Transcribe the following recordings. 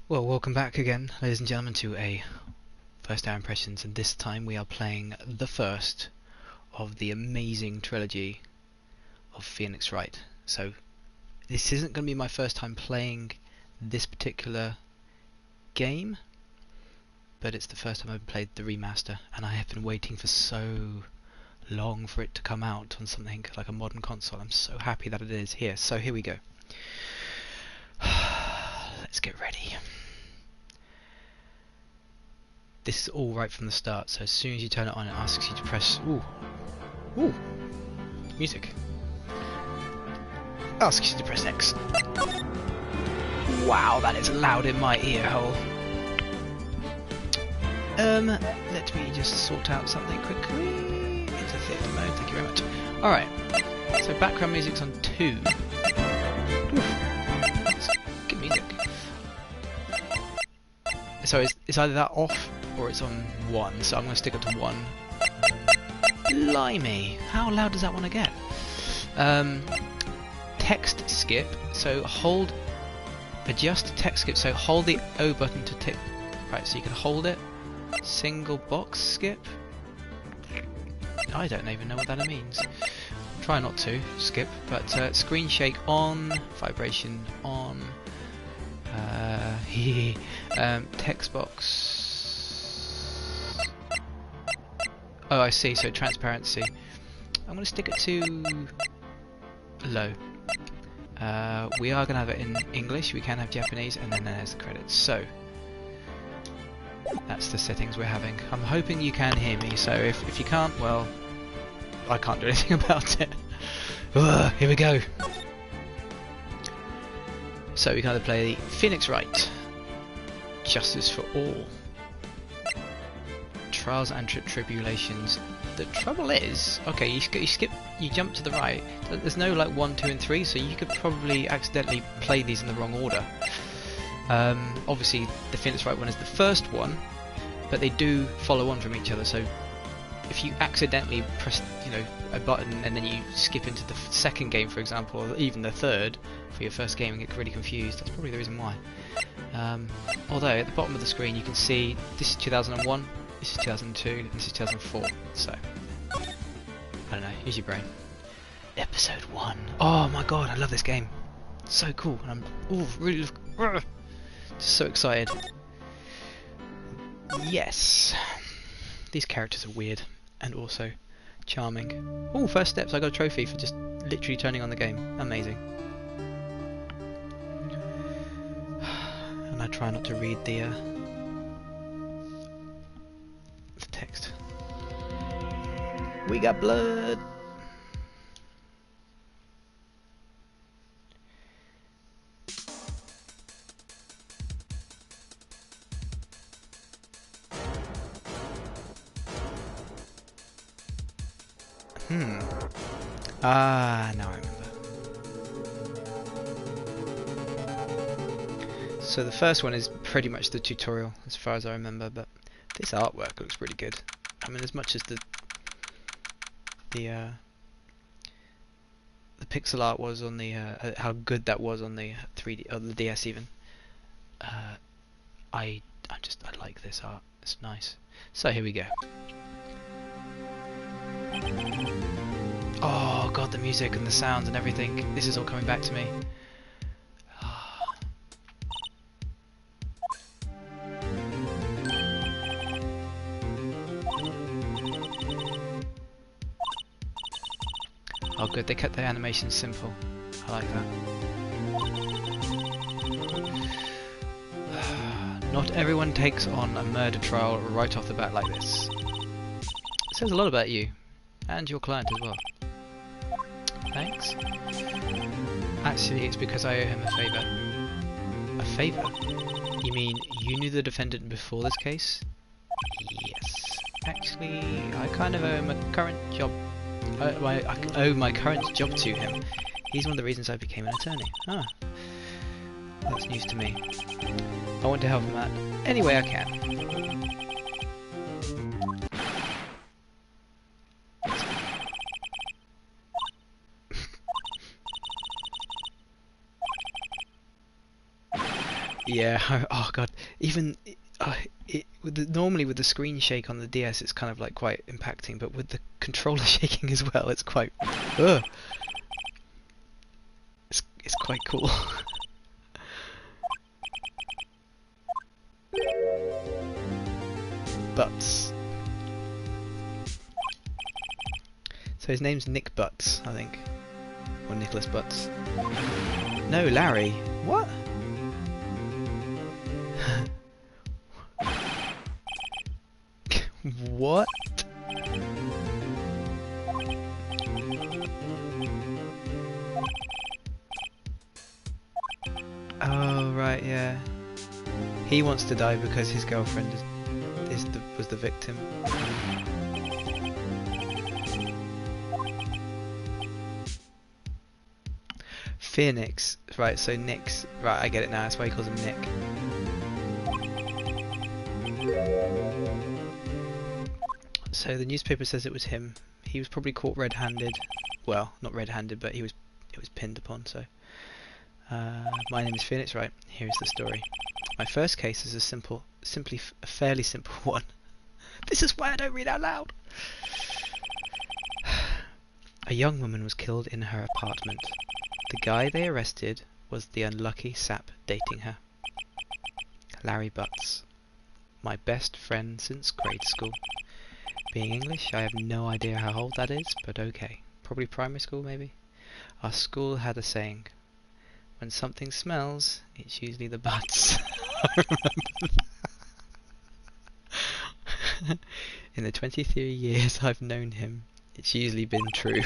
Well, welcome back again, ladies and gentlemen, to a First Hour Impressions, and this time we are playing the first of the amazing trilogy of Phoenix Wright. So, this isn't going to be my first time playing this particular game, but it's the first time I've played the remaster, and I have been waiting for so long for it to come out on something like a modern console. I'm so happy that it is here. So here we go. Let's get ready. This is all right from the start, so as soon as you turn it on, it asks you to press... Ooh! Music. Asks you to press X. Wow, that is loud in my ear hole. Let me just sort out something quickly. Into theatre mode, thank you very much. Alright, so background music's on 2. That's good music. So it's either that off or it's on 1, so I'm going to stick it to 1. Blimey, how loud does that want to get? Text skip, so adjust text skip, so hold the O button to tick. Right, so you can hold it. Single box skip. I don't even know what that means. Try not to skip, but screen shake on, vibration on. Text box. Oh, I see. So transparency. I'm going to stick it to low. We are going to have it in English. We can have Japanese, and then there's the credits. So that's the settings we're having. I'm hoping you can hear me. So if you can't, well, I can't do anything about it. Ugh, here we go. So we can either play Phoenix Wright, Justice for All, Trials and Tribulations. The trouble is, okay, you jump to the right. There's no like 1, 2, and 3, so you could probably accidentally play these in the wrong order. Obviously, the Phoenix Wright one is the first one, but they do follow on from each other. So if you accidentally press, a button and then you skip into the second game, for example, or even the third for your first game and get really confused, that's probably the reason why. Although at the bottom of the screen you can see this is 2001, this is 2002, and this is 2004. So I don't know. Use your brain. Episode 1. Oh my god, I love this game. It's so cool, and I'm really just so excited. Yes, these characters are weird and also charming. Oh, first steps! I got a trophy for just literally turning on the game. Amazing. And I try not to read the text. We got blood. Now I remember. So the first one is pretty much the tutorial, as far as I remember, but this artwork looks pretty good. I mean, as much as the pixel art was on the how good that was on the 3D or the DS even. I like this art. It's nice. So here we go. Oh god, the music and the sounds and everything. This is all coming back to me. Oh good, they kept the animation simple. I like that. Not everyone takes on a murder trial right off the bat like this. It says a lot about you. And your client as well. Thanks. Actually, it's because I owe him a favour. A favour? You mean you knew the defendant before this case? Yes. Actually, I kind of owe him a current job. I owe my current job to him. He's one of the reasons I became an attorney. Ah. That's news to me. I want to help him out any way I can. Yeah. Oh god. Even normally with the screen shake on the DS, it's kind of like quite impacting, but with the controller shaking as well, it's quite. Ugh. It's quite cool. Butts. So his name's Nick Butts, I think, or Nicholas Butts. No, Larry. What? What? Oh right, yeah. He wants to die because his girlfriend was the victim. Phoenix, right? So Nick's right. I get it now. That's why he calls him Nick. So the newspaper says it was him. He was probably caught red-handed. Well, not red-handed, but it was pinned upon. So, my name is Phoenix. Right, here is the story. My first case is simply a fairly simple one. This is why I don't read out loud. A young woman was killed in her apartment. The guy they arrested was the unlucky sap dating her. Larry Butts. My best friend since grade school. Being English, I have no idea how old that is, but okay. Probably primary school, maybe? Our school had a saying. When something smells, it's usually the butts. I remember that. In the 23 years I've known him, it's usually been true.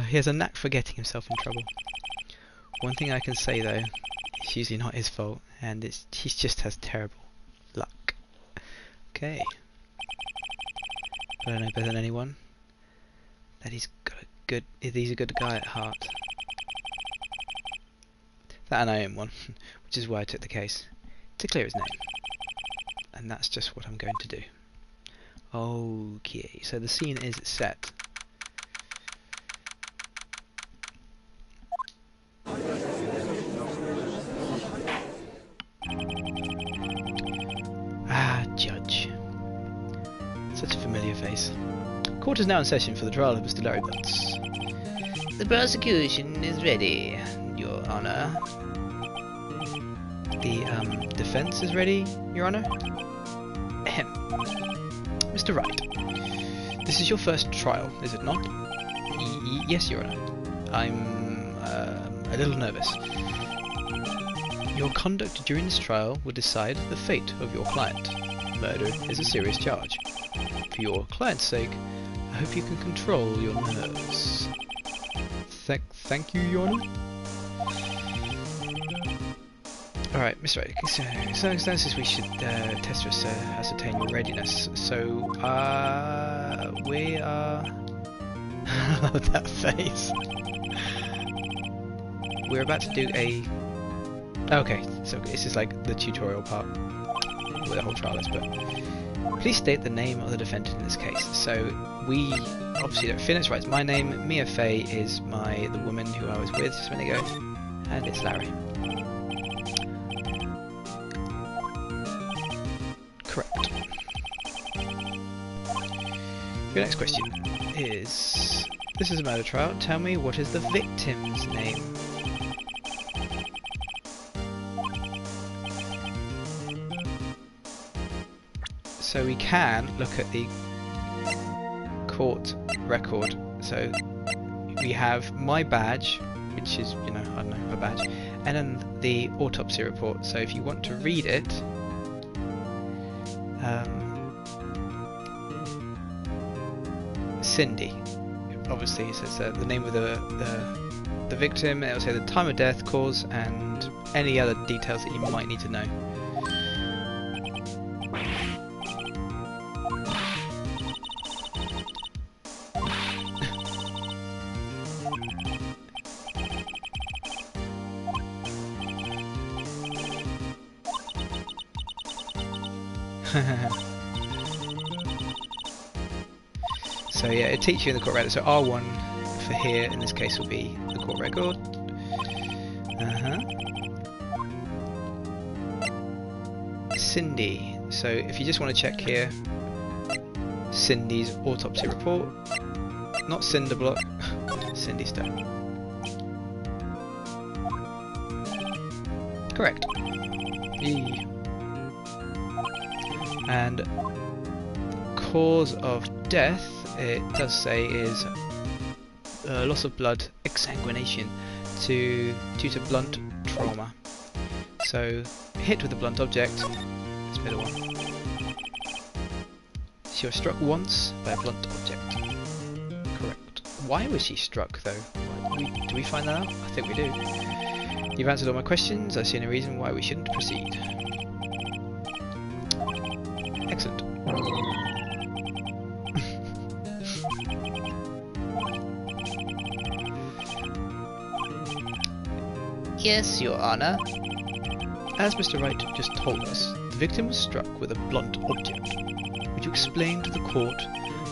He has a knack for getting himself in trouble. One thing I can say though, it's usually not his fault, and he just has terrible luck. Okay. But I know better than anyone that he's a good guy at heart. That and I am one, which is why I took the case, to clear his name. And that's just what I'm going to do. Okay, so the scene is set. Judge. Such a familiar face. Court is now in session for the trial of Mr. Larry Butts. The prosecution is ready, Your Honour. The defence is ready, Your Honour. Ahem. Mr. Wright, this is your first trial, is it not? Yes, Your Honour. I'm a little nervous. Your conduct during this trial will decide the fate of your client. Murder is a serious charge. For your client's sake, I hope you can control your nerves. Thank you, Your Honour. Alright, Mr. Wright, in circumstances we should test to ascertain your readiness. So, we are... that face. We're about to do a... Okay, so this is like the tutorial part where the whole trial is, but... Please state the name of the defendant in this case. So, we obviously don't finish, right, it's my name, Mia Fey is the woman who I was with just a minute ago, and it's Larry. Correct. Your next question is... This is a murder trial, tell me what is the victim's name? So we can look at the court record. So we have my badge, which is, you know, I don't know, a badge, and then the autopsy report. So if you want to read it, Cindy. Obviously it says the name of the victim, it will say the time of death, cause, and any other details that you might need to know. So yeah, it teaches you in the court record. So R1 for here in this case will be the court record. Cindy. So if you just want to check here, Cindy's autopsy report, not cinder block, Cindy Stone. Correct. E. And cause of death, it does say, is loss of blood, exsanguination, due to blunt trauma. So hit with a blunt object. This middle one. She was struck once by a blunt object. Correct. Why was she struck though? Do we find that out? I think we do. You've answered all my questions. I see no reason why we shouldn't proceed. Excellent. Yes, Your Honor. As Mr. Wright just told us, the victim was struck with a blunt object. Would you explain to the court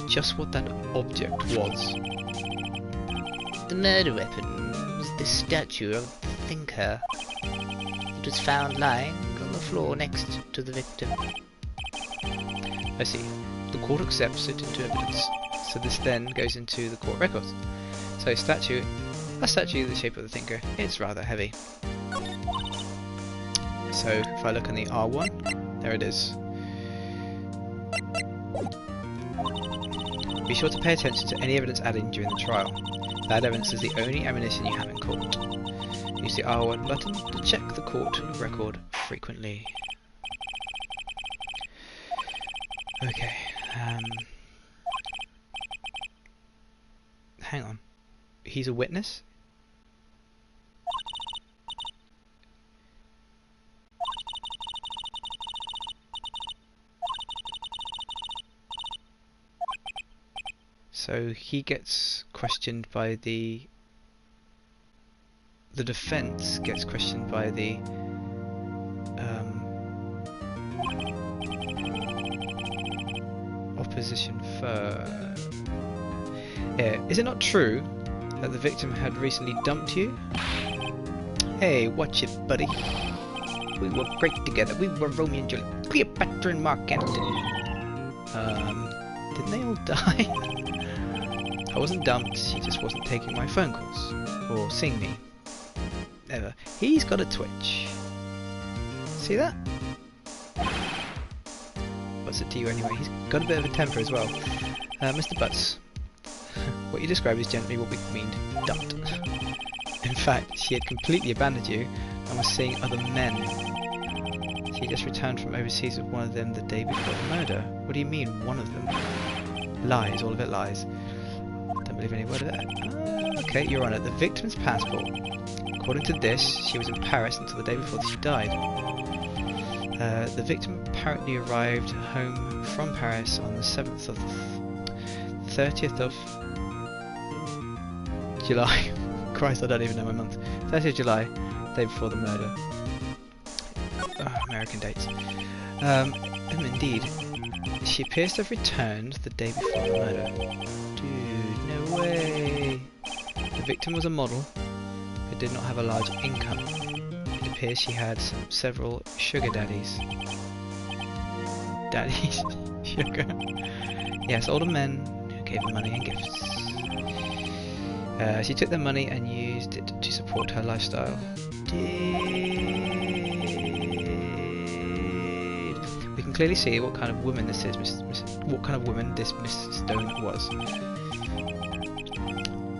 just what that object was? The murder weapon was this statue of the thinker. It was found lying on the floor next to the victim. I see. The court accepts it into evidence, so this then goes into the court records. So a statue the shape of the thinker, it's rather heavy. So if I look in the R1, there it is. Be sure to pay attention to any evidence added during the trial. That evidence is the only ammunition you have in court. Use the R1 button to check the court record frequently. Okay, hang on. He's a witness? So he gets questioned by the defense gets questioned by the opposition first. Is it not true that the victim had recently dumped you? Hey, watch it, buddy. We were great together. We were Romeo and Juliet, Cleopatra and Mark Antony. Didn't they all die? I wasn't dumped, she just wasn't taking my phone calls. Or seeing me. Ever. He's got a twitch. See that? What's it to you anyway? He's got a bit of a temper as well. Mr. Butts, what you described is generally what we mean dumped. In fact, she had completely abandoned you and was seeing other men. She just returned from overseas with one of them the day before the murder. What do you mean, one of them? Lies, all of it lies. Don't believe any word of that. Okay, Your Honor, the victim's passport. According to this, she was in Paris until the day before she died. The victim apparently arrived home from Paris on the 7th of 30th of July. Christ, I don't even know my month. 30th of July, day before the murder. American dates. Indeed. She appears to have returned the day before the murder. Dude, no way. The victim was a model, but did not have a large income. It appears she had several sugar daddies. Daddies? Sugar? Yes, older men who gave her money and gifts. She took their money and used it to support her lifestyle. We can clearly see what kind of woman this is, what kind of woman this Miss Stone was.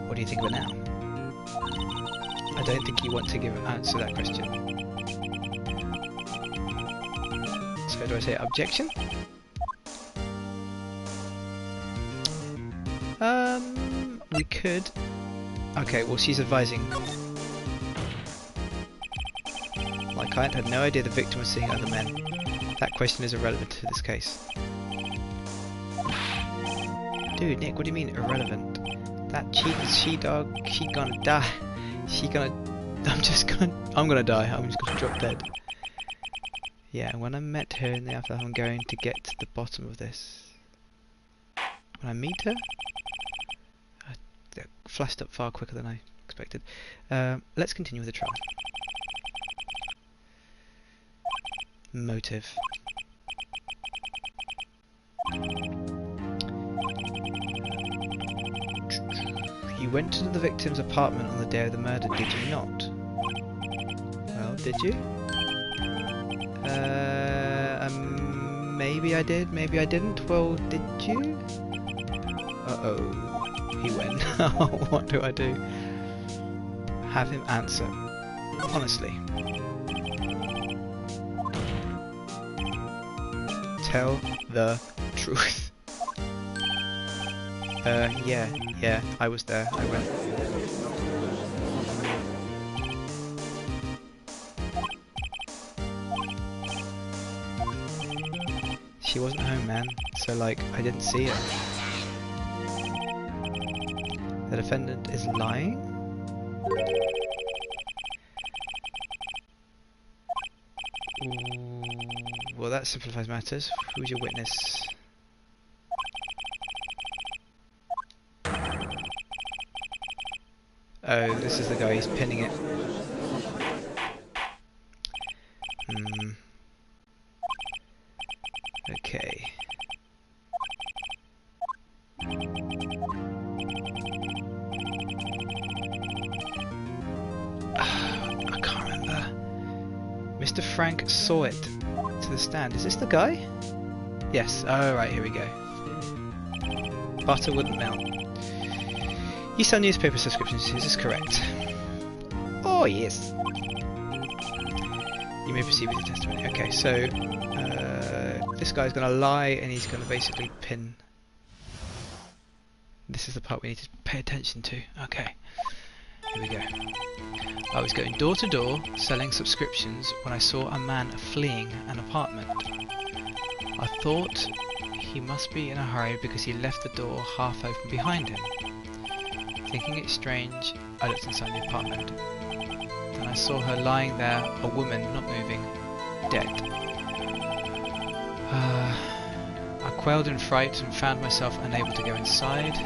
What do you think of it now? I don't think you want to answer that question. So do I say objection? We could. Okay, well she's advising. My client had no idea the victim was seeing other men. That question is irrelevant to this case. Dude, Nick, what do you mean irrelevant? That she-dog, she gonna die. I'm gonna die. I'm just gonna drop dead. Yeah, when I met her in the afterlife, I'm going to get to the bottom of this. When I meet her, that flashed up far quicker than I expected. Let's continue with the trial. Motive. You went to the victim's apartment on the day of the murder, did you not? Well, did you? Maybe I did, maybe I didn't. Well, did you? Uh-oh. He went. What do I do? Have him answer. Honestly. Tell the truth. Yeah, I was there. I went. She wasn't home, man. So, like, I didn't see her. The defendant is lying? Ooh, well, that simplifies matters. Who's your witness? Oh, this is the guy, he's pinning it. Okay. I can't remember. Mr. Frank saw it to the stand. Is this the guy? Yes. Oh, right, here we go. Butter wouldn't melt. You sell newspaper subscriptions, is this correct? Oh, yes. You may proceed with your testimony. Okay, so this guy's going to lie and he's going to basically pin. This is the part we need to pay attention to. Okay, here we go. I was going door to door selling subscriptions when I saw a man fleeing an apartment. I thought he must be in a hurry because he left the door half open behind him. Thinking it strange, I looked inside the apartment. Then I saw her lying there, a woman not moving, dead. I quailed in fright and found myself unable to go inside.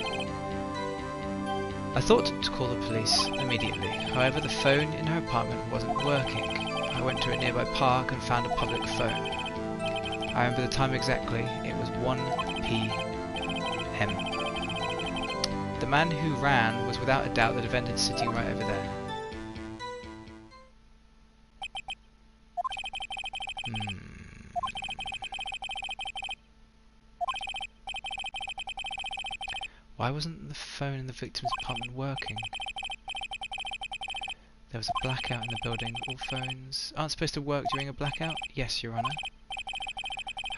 I thought to call the police immediately. However, the phone in her apartment wasn't working. I went to a nearby park and found a public phone. I remember the time exactly. It was 1 p.m. The man who ran was without a doubt the defendant sitting right over there. Why wasn't the phone in the victim's apartment working? There was a blackout in the building. All phones aren't supposed to work during a blackout? Yes, Your Honour.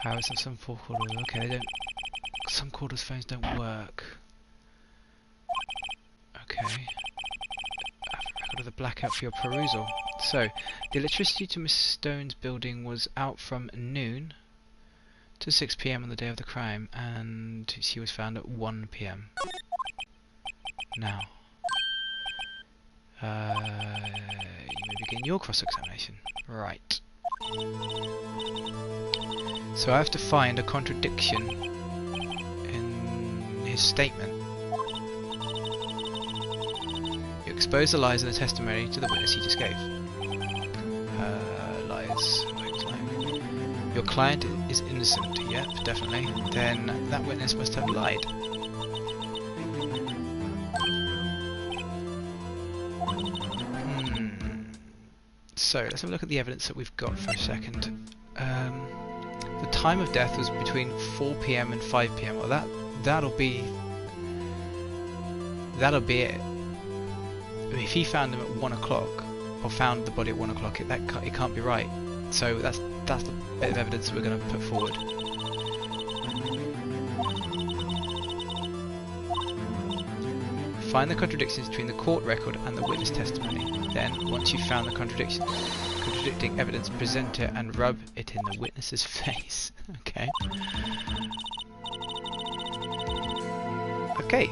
How is some callers? Okay, they don't. Some callers' phones don't work. Okay. I have a record of the blackout for your perusal. So, the electricity to Miss Stone's building was out from noon to 6 p.m. on the day of the crime, and she was found at 1 p.m. Now, you may begin your cross-examination. Right. So I have to find a contradiction in his statement. You expose the lies in the testimony to the witness he just gave. Lies. Your client is innocent. Yep, definitely. Then that witness must have lied. So let's have a look at the evidence that we've got for a second. The time of death was between 4 p.m. and 5 p.m. Well, that'll be it. I mean, if he found him at 1 o'clock, or found the body at 1 o'clock, it can't be right. So that's the bit of evidence that we're going to put forward. Find the contradictions between the court record and the witness testimony. Then, once you've found the contradicting evidence, present it and rub it in the witness's face. Okay. Okay.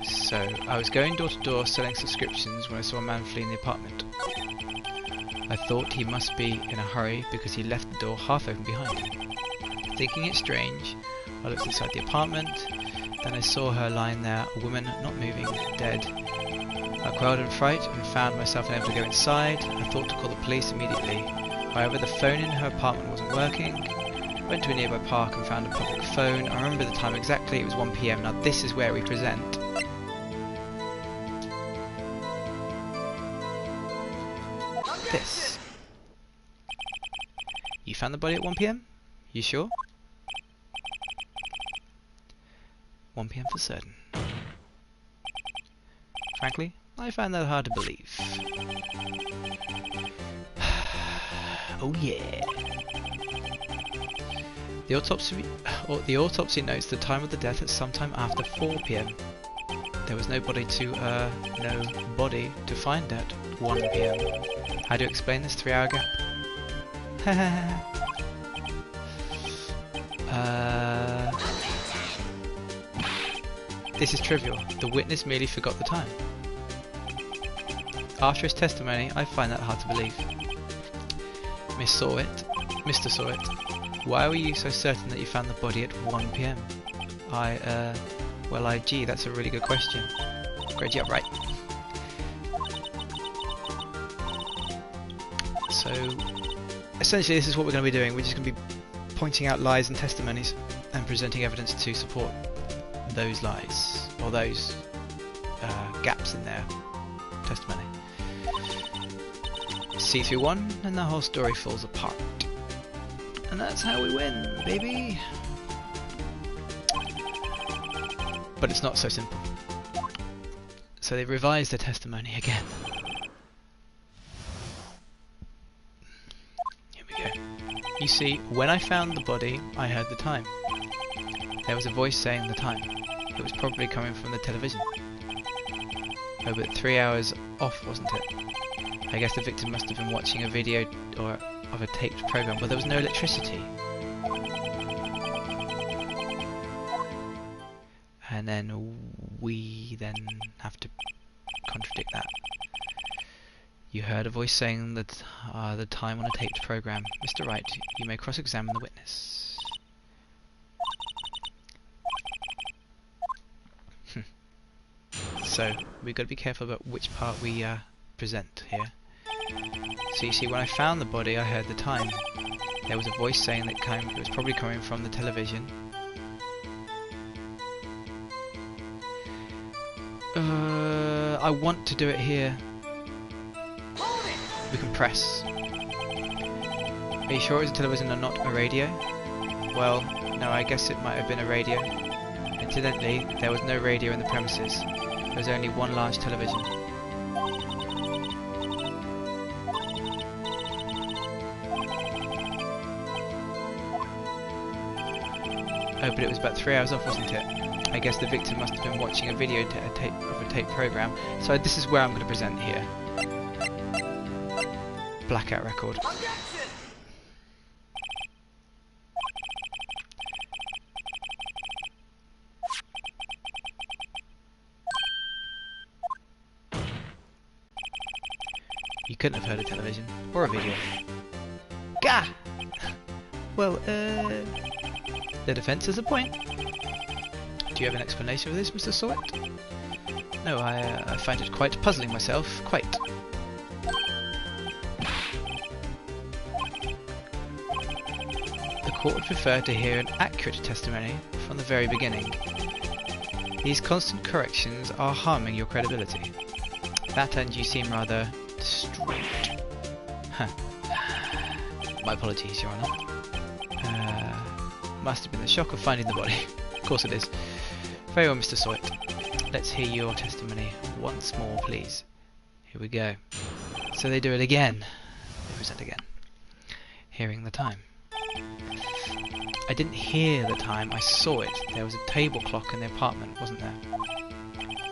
So, I was going door to door selling subscriptions when I saw a man fleeing the apartment. I thought he must be in a hurry because he left the door half open behind him. Thinking it strange, I looked inside the apartment. Then I saw her lying there, a woman not moving, dead. I quailed in fright and found myself unable to go inside. I thought to call the police immediately. However, the phone in her apartment wasn't working. Went to a nearby park and found a public phone. I remember the time exactly, it was 1 PM. Now this is where we present. This. You found the body at 1 PM? You sure? 1 PM for certain. Frankly, I find that hard to believe. Oh yeah. The autopsy notes the time of the death at sometime after 4 PM. There was no body to find at 1 PM. How do you explain this 3-hour gap? This is trivial. The witness merely forgot the time. After his testimony, I find that hard to believe. Mr. Sawit, why were you so certain that you found the body at 1 PM? Gee, that's a really good question. Great job, Wright. So, essentially this is what we're going to be doing. We're just going to be pointing out lies and testimonies and presenting evidence to support those lies, or those gaps in their testimony. See through one and the whole story falls apart. And that's how we win, baby! But it's not so simple. So they revised their testimony again. Here we go. You see, when I found the body, I heard the time. There was a voice saying the time. It was probably coming from the television. Oh, but 3 hours off, wasn't it? I guess the victim must have been watching a video or of a taped program, but there was no electricity. And then we have to contradict that. You heard a voice saying that the time on a taped program. Mr. Wright, you may cross-examine the witness. So we've got to be careful about which part we present here. So you see, when I found the body, I heard the time. There was a voice saying that it was probably coming from the television. I want to do it here. We can press. Are you sure it was a television and not a radio? Well, no, I guess it might have been a radio. Incidentally, there was no radio in the premises. There was only one large television. Oh, but it was about 3 hours off, wasn't it? I guess the victim must have been watching a video of a tape program. So this is where I'm going to present here. Blackout record. You couldn't have heard a television or a video. Gah! Well, the defence has a point. Do you have an explanation for this, Mr. Sawit? No, I find it quite puzzling myself. Quite. The court would prefer to hear an accurate testimony from the very beginning. These constant corrections are harming your credibility. That and you seem rather distraught. Huh. My apologies, Your Honour. Must have been the shock of finding the body. Of course it is. Very well, Mr. Sawit. Let's hear your testimony once more, please. Here we go. So they do it again. They present again. Hearing the time. I didn't hear the time, I saw it. There was a table clock in the apartment, wasn't there?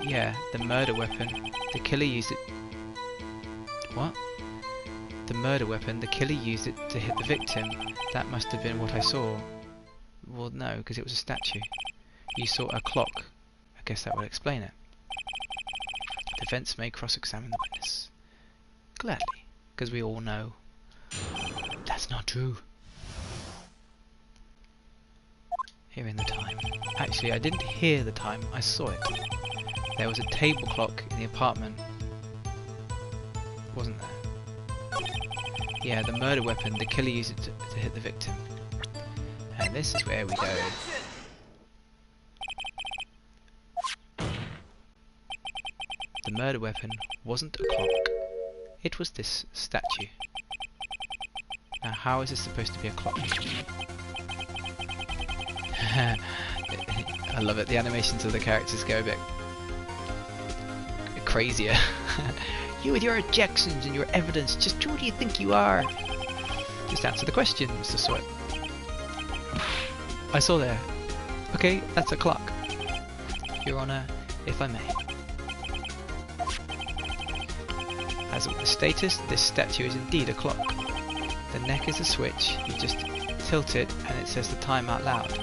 Yeah, the murder weapon. The killer used it... What? The murder weapon. The killer used it to hit the victim. That must have been what I saw. Well, no, because it was a statue. You saw a clock. I guess that would explain it. Defense may cross-examine the witness. Gladly, because we all know that's not true. Hearing the time. Actually, I didn't hear the time, I saw it. There was a table clock in the apartment. Wasn't there? Yeah, the murder weapon, the killer used it to hit the victim. And this is where we go. The murder weapon wasn't a clock. It was this statue. Now how is this supposed to be a clock? I love it, the animations of the characters go a bit crazier. You with your objections and your evidence, just who do you think you are? Just answer the question, Mr. Sweat. I saw there. Okay, that's a clock. Your Honour, if I may. As a witness status, this statue is indeed a clock. The neck is a switch, you just tilt it and it says the time out loud.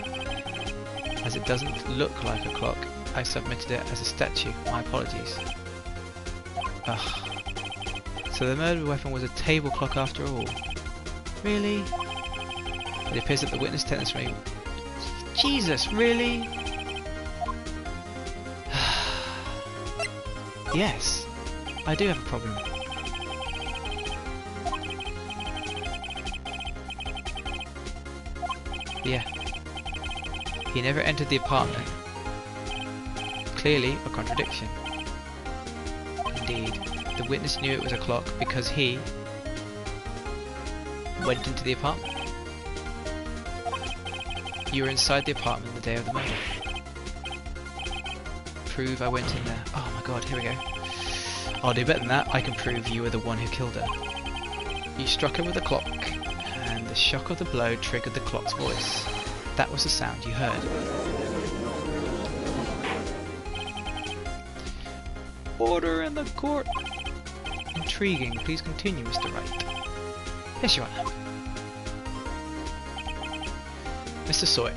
As it doesn't look like a clock, I submitted it as a statue. My apologies. Ugh. So the murder weapon was a table clock after all. Really? It appears that the witness testimony... Jesus, really? Yes, I do have a problem. Yeah. He never entered the apartment. Clearly a contradiction. Indeed, the witness knew it was a clock because he went into the apartment. You were inside the apartment the day of the murder. Prove I went in there. Oh my god, here we go. I'll do better than that. I can prove you were the one who killed her. You struck her with a clock, and the shock of the blow triggered the clock's voice. That was the sound you heard. Order in the court! Intriguing. Please continue, Mr. Wright. Yes, Your Honour. Mr. Sawyer,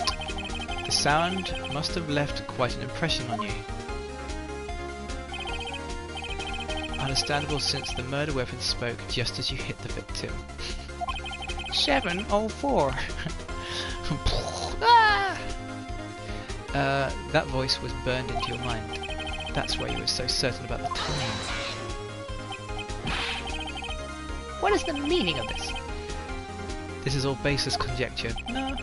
the sound must have left quite an impression on you. Understandable, since the murder weapon spoke just as you hit the victim. 704. That voice was burned into your mind. That's why you were so certain about the time. What is the meaning of this? This is all baseless conjecture. No.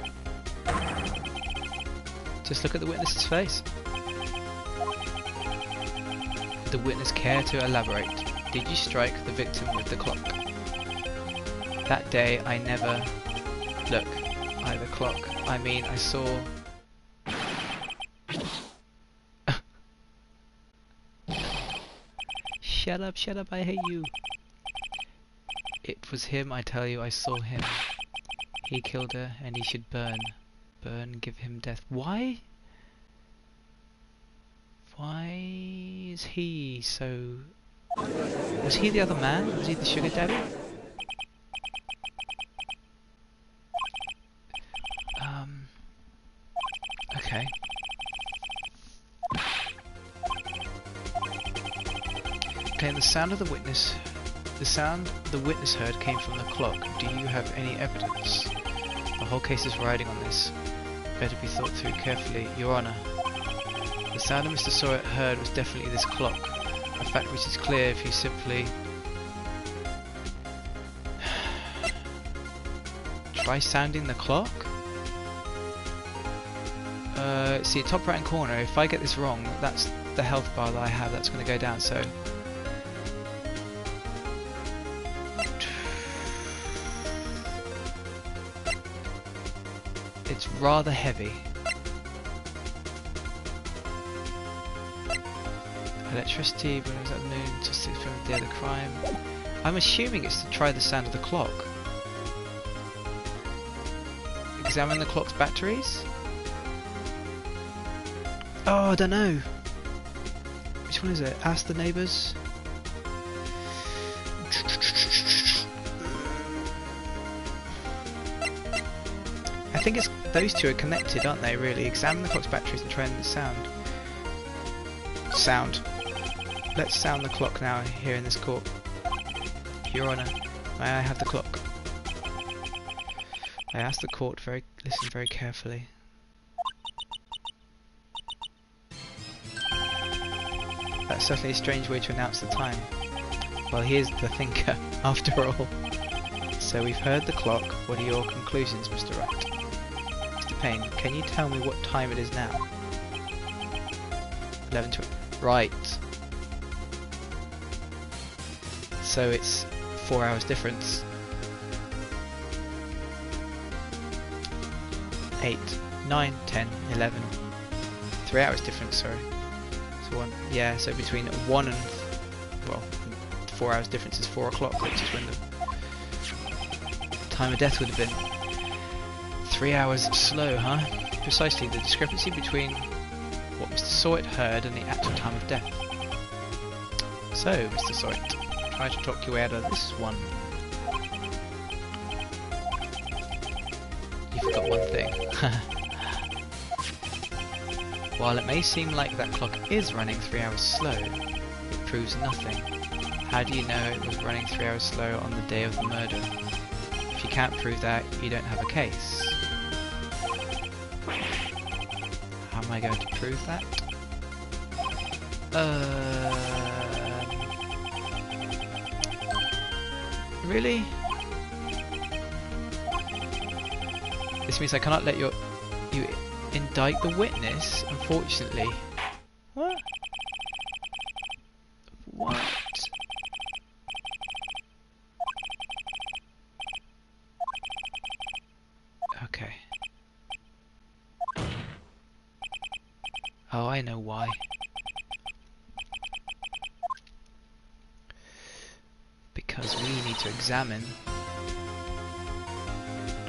Just look at the witness's face. Did the witness care to elaborate? Did you strike the victim with the clock? That day I never... Look, I had a clock. I mean, I saw... Shut up, I hate you. It was him, I tell you, I saw him. He killed her, and he should burn. Burn, give him death. Why? Why is he so... Was he the other man? Was he the sugar daddy? Okay. Okay, the sound of the witness... The sound the witness heard came from the clock. Do you have any evidence? The whole case is riding on this. Better be thought through carefully. Your Honour, the sound Mr. Sawyer heard was definitely this clock. A fact which is clear if you simply... Try sounding the clock? See, top right hand corner, if I get this wrong, that's the health bar that I have, that's going to go down, so... It's rather heavy. Electricity, when it was at noon, to 6 from the day of the crime. I'm assuming it's to try the sound of the clock. Examine the clock's batteries? Oh, I don't know. Which one is it? Ask the neighbours. I think it's those two are connected, aren't they? Really. Examine the clock's batteries and try the sound. Sound. Let's sound the clock now here in this court. Your Honour, may I have the clock? I asked the court listen very carefully. That's certainly a strange way to announce the time. Well, here's the thinker, after all. So we've heard the clock. What are your conclusions, Mr. Wright? Mr. Payne, can you tell me what time it is now? 11:20. Right. So it's 4 hours difference. 8, 9, 10, 11. 3 hours difference, sorry. So yeah, so between 1 and, well, 4 hours difference is 4 o'clock, which is when the time of death would have been. 3 hours slow, huh? Precisely, the discrepancy between what Mr. Sawit heard and the actual time of death. So, Mr. Sawit, try to talk your way out of this one. You forgot one thing. While it may seem like that clock is running 3 hours slow, it proves nothing. How do you know it was running 3 hours slow on the day of the murder? If you can't prove that, you don't have a case. How am I going to prove that? Really? This means I cannot let you indict the witness, unfortunately. What? What? Okay. Oh, I know why. Because we need to examine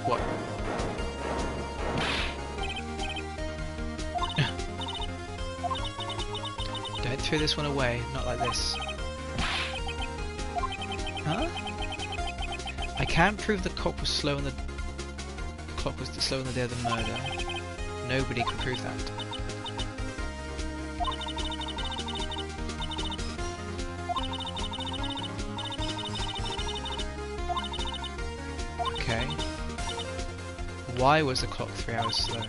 what? Don't throw this one away, not like this. Huh? I can't prove the clock was slow on the slow on the day of the murder. Nobody can prove that. Okay. Why was the clock 3 hours slow?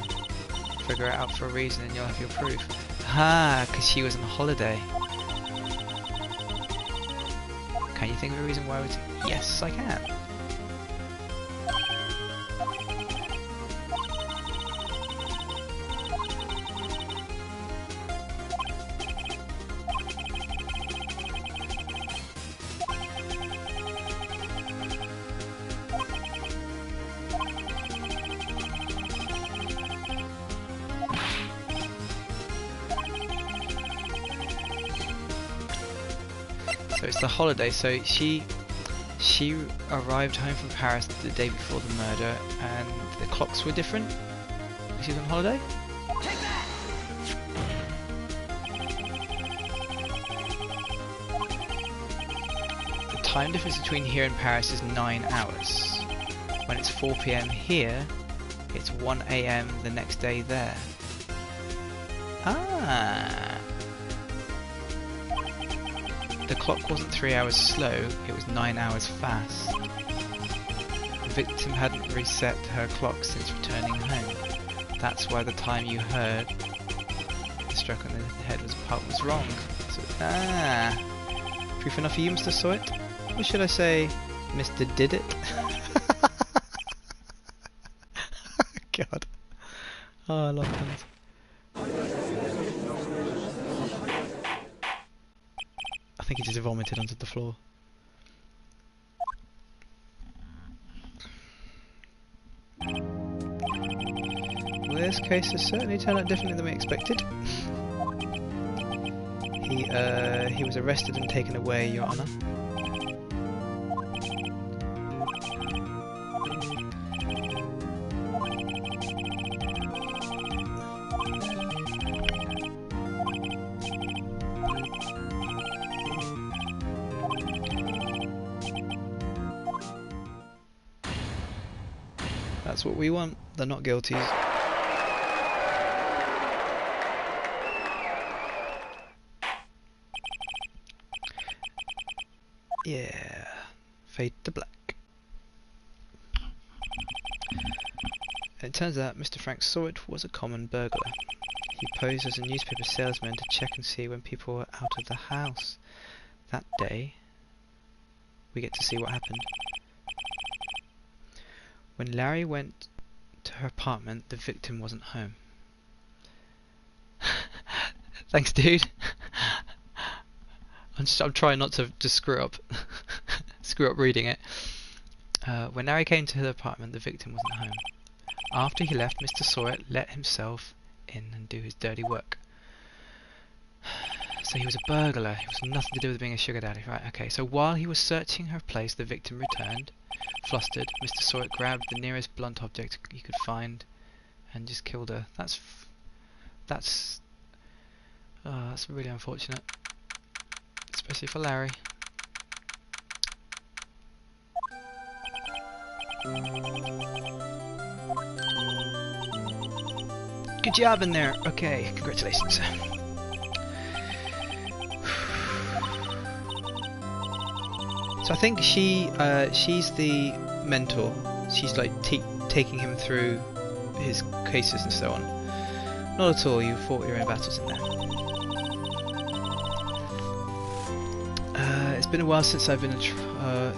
Figure it out for a reason and you'll have your proof. Ah, because she was on holiday. Can you think of a reason why would? Yes, I can. So it's the holiday, so she arrived home from Paris the day before the murder and the clocks were different? She was on holiday? Take that! The time difference between here and Paris is 9 hours. When it's 4 PM here, it's 1 AM the next day there. Ah! The clock wasn't 3 hours slow, it was 9 hours fast. The victim hadn't reset her clock since returning home. That's why the time you heard the struck on the head was wrong. So, proof enough for you, Mr. Sawit? Or should I say, Mr. Did It? God. Oh, I love puns. I think he just vomited onto the floor. Well, this case has certainly turned out differently than we expected. He was arrested and taken away, Your Honor. That's what we want. They're not guilty. Yeah. Fade to black. And it turns out Mr. Frank Sawit was a common burglar. He posed as a newspaper salesman to check and see when people were out of the house. That day, we get to see what happened. When Larry went to her apartment, the victim wasn't home. Thanks, dude. I'm trying not to just screw up reading it. When Larry came to the apartment, the victim wasn't home. After he left, Mr. Sawyer let himself in and do his dirty work. So he was a burglar. It was nothing to do with being a sugar daddy. Right, okay. So while he was searching her place, the victim returned. Flustered, Mr. Sawyer grabbed the nearest blunt object he could find and just killed her. That's really unfortunate. Especially for Larry. Good job in there. Okay, congratulations. So I think she's the mentor. She's like taking him through his cases and so on. Not at all. You fought your own battles in there. It's been a while since I've been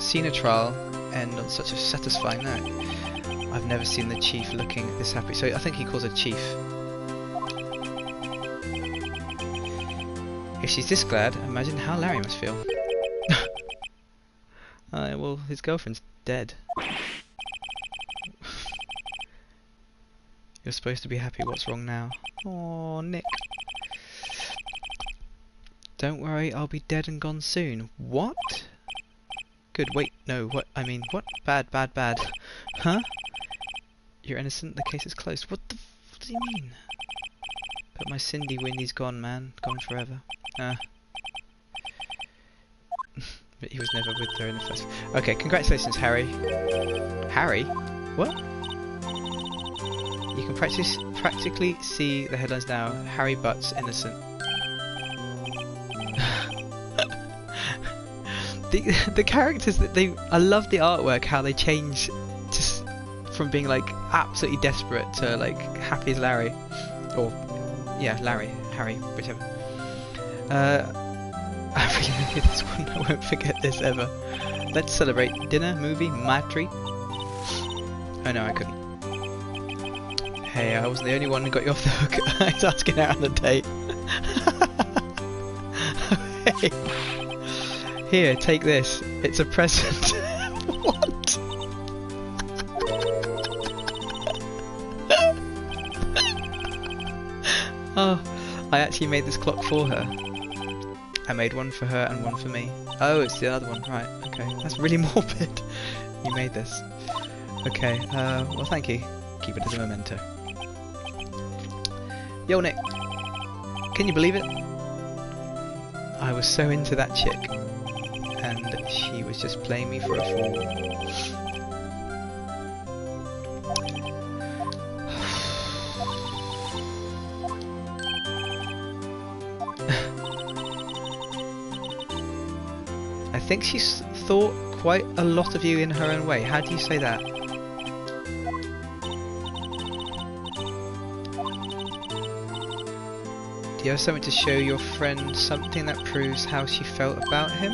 seen a trial end on such a satisfying note. I've never seen the chief looking this happy. So I think he calls her chief. If she's this glad, imagine how Larry must feel. Well, his girlfriend's dead. You're supposed to be happy. What's wrong now? Oh, Nick. Don't worry, I'll be dead and gone soon. What? Good, wait, no, what? I mean, what? Bad. Huh? You're innocent, the case is closed. What do you mean? But my Cindy Windy's gone, man. Gone forever. But he was never with her in the first... Okay, congratulations, Harry. Harry? What? You can practically see the headlines now. Harry Butts innocent. the characters that I love the artwork, how they change from being like absolutely desperate to like happy as Larry, or yeah, Harry, whichever. I really enjoyed this one. I won't forget this ever. Let's celebrate. Dinner, movie, my treat. Oh no, I couldn't. Hey, I wasn't the only one who got you off the hook. I was asking out on a date. Hey. Here, take this. It's a present. What? Oh, I actually made this clock for her. I made one for her and one for me. Oh, it's the other one. Right, okay. That's really morbid. You made this. Okay, well thank you. Keep it as a memento. Yo, Nick. Can you believe it? I was so into that chick. And she was just playing me for a fool. I think she's thought quite a lot of you in her own way. How do you say that? Do you have something to show your friend, something that proves how she felt about him?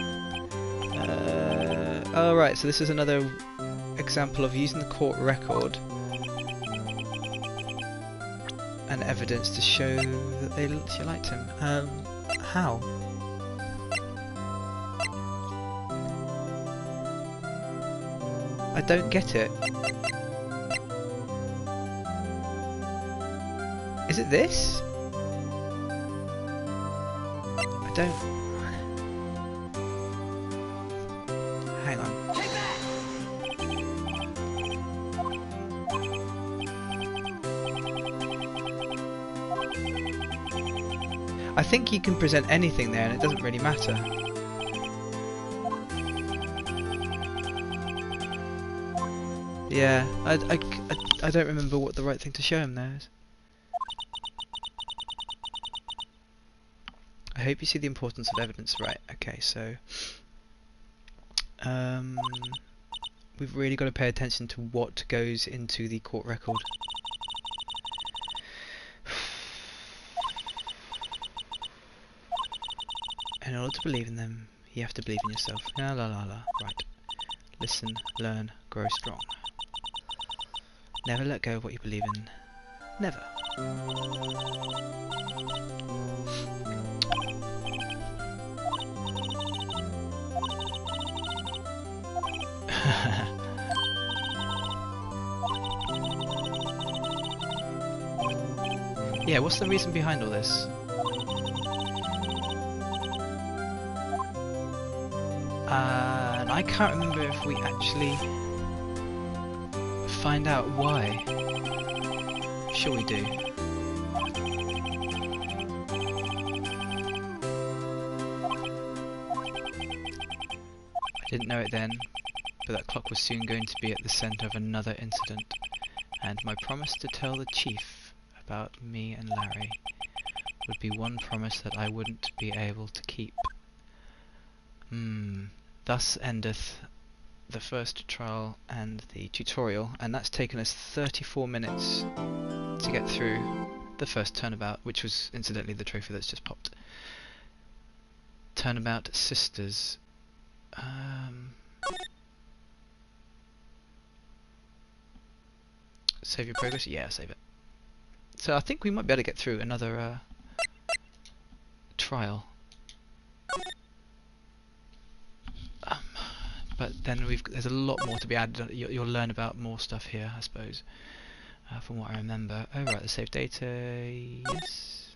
Oh right, so this is another example of using the court record and evidence to show that she liked him. How? I don't get it. Is it this? I don't... Hang on. I think you can present anything there and it doesn't really matter. Yeah, I don't remember what the right thing to show him there is. I hope you see the importance of evidence. Right, okay, so we've really got to pay attention to what goes into the court record. In order to believe in them, you have to believe in yourself. La la la la. Right. Listen, learn, grow strong. Never let go of what you believe in. Never. Yeah, what's the reason behind all this? And I can't remember if we actually find out why. Sure we do. I didn't know it then, but that clock was soon going to be at the centre of another incident, and my promise to tell the chief about me and Larry would be one promise that I wouldn't be able to keep. Thus endeth the first trial and the tutorial, and that's taken us 34 minutes to get through the first turnabout, which was incidentally the trophy that's just popped. Turnabout Sisters. Save your progress? Yeah, save it. So I think we might be able to get through another trial. But then there's a lot more to be added. You'll learn about more stuff here, I suppose, from what I remember. Oh right, the save data, yes.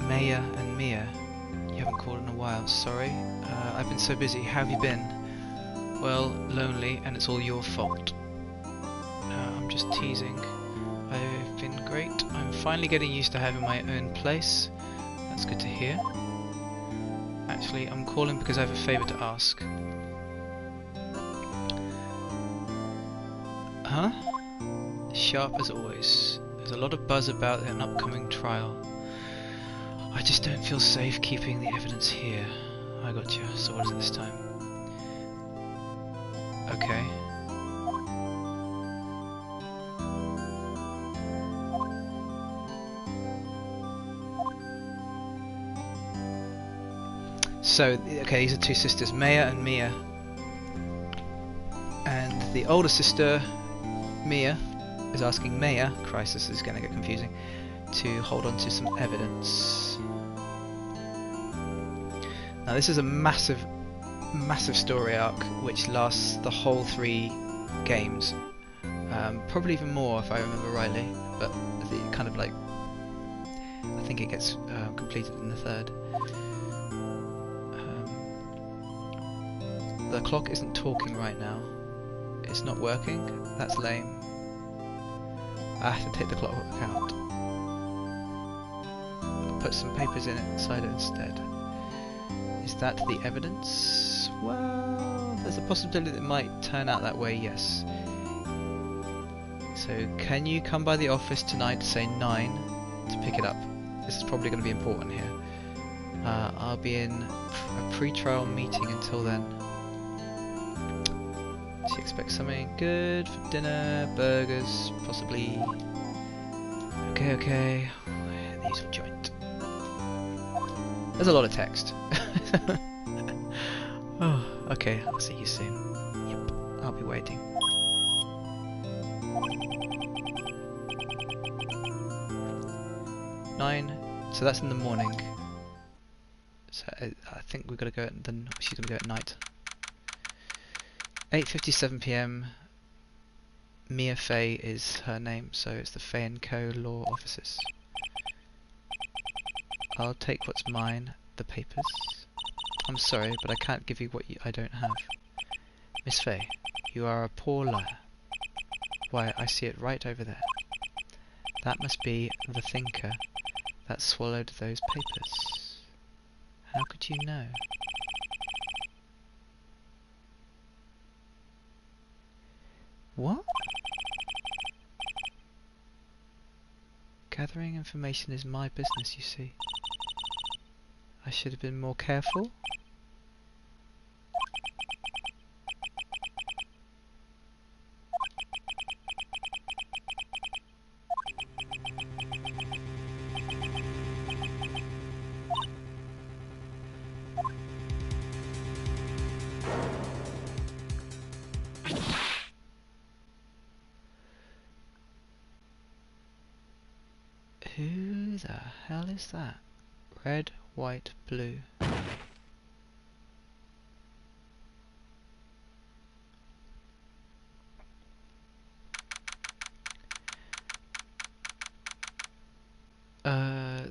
Maya and Mia. You haven't called in a while, sorry. I've been so busy. How have you been? Well, lonely, and it's all your fault. I'm just teasing. I've been great. I'm finally getting used to having my own place. That's good to hear. Actually, I'm calling because I have a favour to ask. Huh? Sharp as always. There's a lot of buzz about an upcoming trial. I just don't feel safe keeping the evidence here. I got you. So what is it this time? Okay. So, okay, these are two sisters, Maya and Mia. And the older sister, Mia, is asking Maya, Christ, this is going to get confusing, to hold on to some evidence. Now this is a massive story arc which lasts the whole 3 games. Probably even more if I remember rightly, but it kind of like, I think it gets completed in the 3rd. The clock isn't talking right now. It's not working. That's lame. I have to take the clock out. I'll put some papers inside it instead. Is that the evidence? Well, there's a possibility that it might turn out that way, yes. So, can you come by the office tonight, say 9, to pick it up? This is probably going to be important here. I'll be in a pre-trial meeting until then. She expects something good for dinner, burgers, possibly. Okay. The usual joint. There's a lot of text. Oh, okay, I'll see you soon. Yep, I'll be waiting. Nine, so that's in the morning. So I think we've got to go at then she's gonna go at night. 8:57 PM. Mia Fey is her name, so it's the Fey & Co. law offices. I'll take what's mine, the papers. I'm sorry, but I can't give you what I don't have. Miss Fey, you are a poor liar. Why, I see it right over there. That must be the thinker that swallowed those papers. How could you know? What? Gathering information is my business, you see. I should have been more careful. Who the hell is that? Red, white, blue.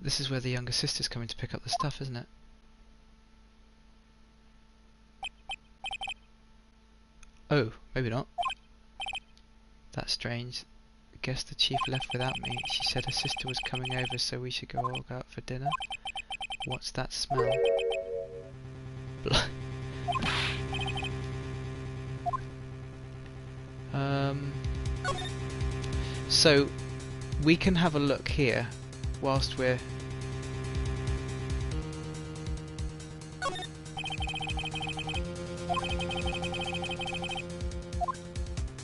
This is where the younger sister's coming to pick up the stuff, isn't it? Oh, maybe not. That's strange. I guess the chief left without me. She said her sister was coming over, so we should go all go out for dinner. What's that smell? So we can have a look here whilst we're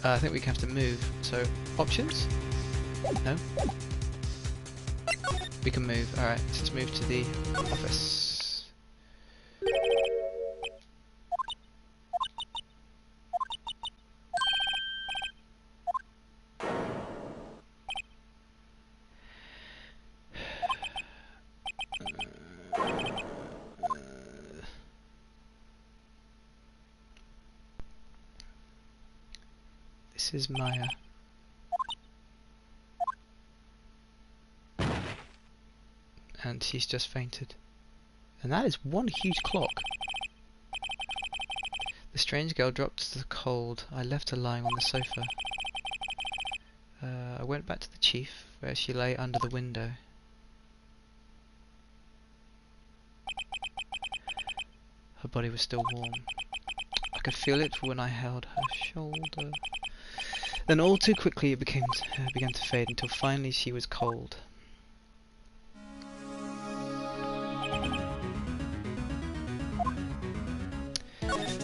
I think we have to move. So options? No. We can move. Alright, let's move to the office. This is Maya. And she's just fainted. And that is one huge clock. The strange girl dropped to the cold. I left her lying on the sofa. I went back to the chief, where she lay under the window. Her body was still warm. I could feel it when I held her shoulder. Then all too quickly it began to fade until finally she was cold.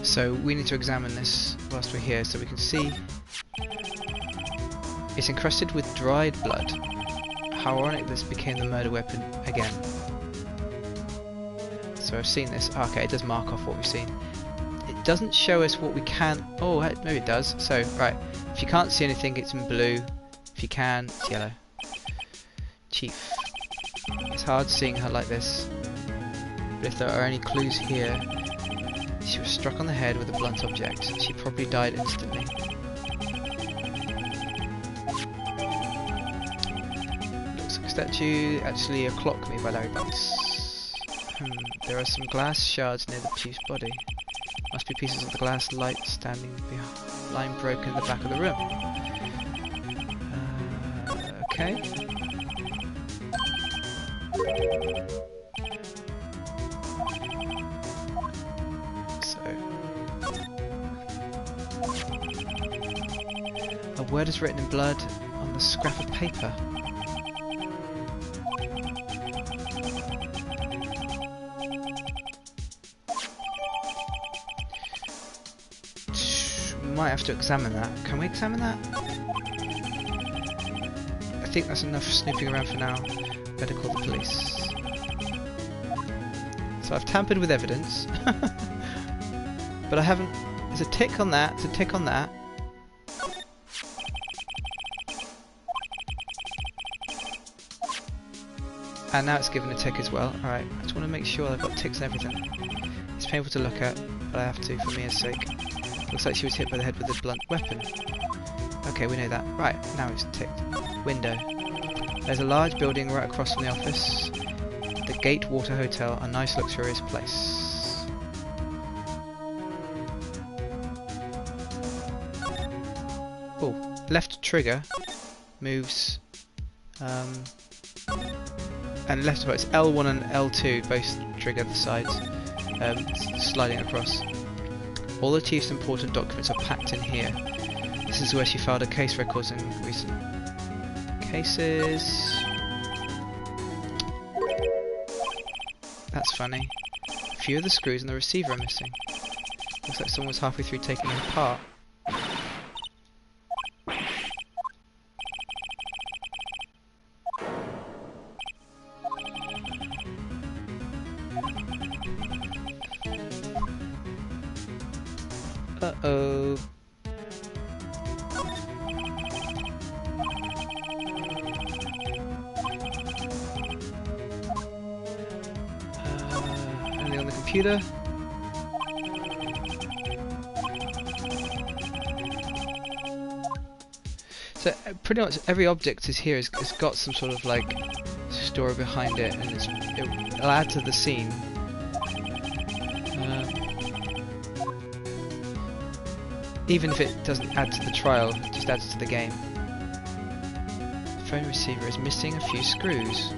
So we need to examine this whilst we're here so we can see it's encrusted with dried blood. How ironic this became the murder weapon again. So I've seen this. Oh, okay, it does mark off what we've seen. It doesn't show us what we can. Oh, maybe it does. So, right. If you can't see anything, it's in blue. If you can, it's yellow. Chief. It's hard seeing her like this. But if there are any clues here, she was struck on the head with a blunt object. She probably died instantly. Looks like a statue. Actually, a clock made by Larry Bunce. There are some glass shards near the chief's body. Must be pieces of the glass light standing behind, lying broken in the back of the room. Okay. So, a word is written in blood on the scrap of paper. Might have to examine that. Can we examine that? I think that's enough snooping around for now. Better call the police. So I've tampered with evidence. But I haven't... There's a tick on that, there's a tick on that. And now it's given a tick as well. Alright, I just want to make sure I've got ticks and everything. It's painful to look at, but I have to for Mia's sake. Looks like she was hit by the head with a blunt weapon. Okay, we know that. Right, now it's ticked. Window. There's a large building right across from the office. The Gatewater Hotel, a nice luxurious place. Oh, left trigger moves. And left it's L1 and L2 both trigger the sides. Sliding across. All the chief's important documents are packed in here. This is where she filed her case records and recent cases. That's funny. A few of the screws in the receiver are missing. Looks like someone was halfway through taking it apart. Uh-oh. Anything on the computer? So pretty much every object is here has got some sort of like story behind it, and it'll add to the scene. Even if it doesn't add to the trial, it just adds to the game. The phone receiver is missing a few screws.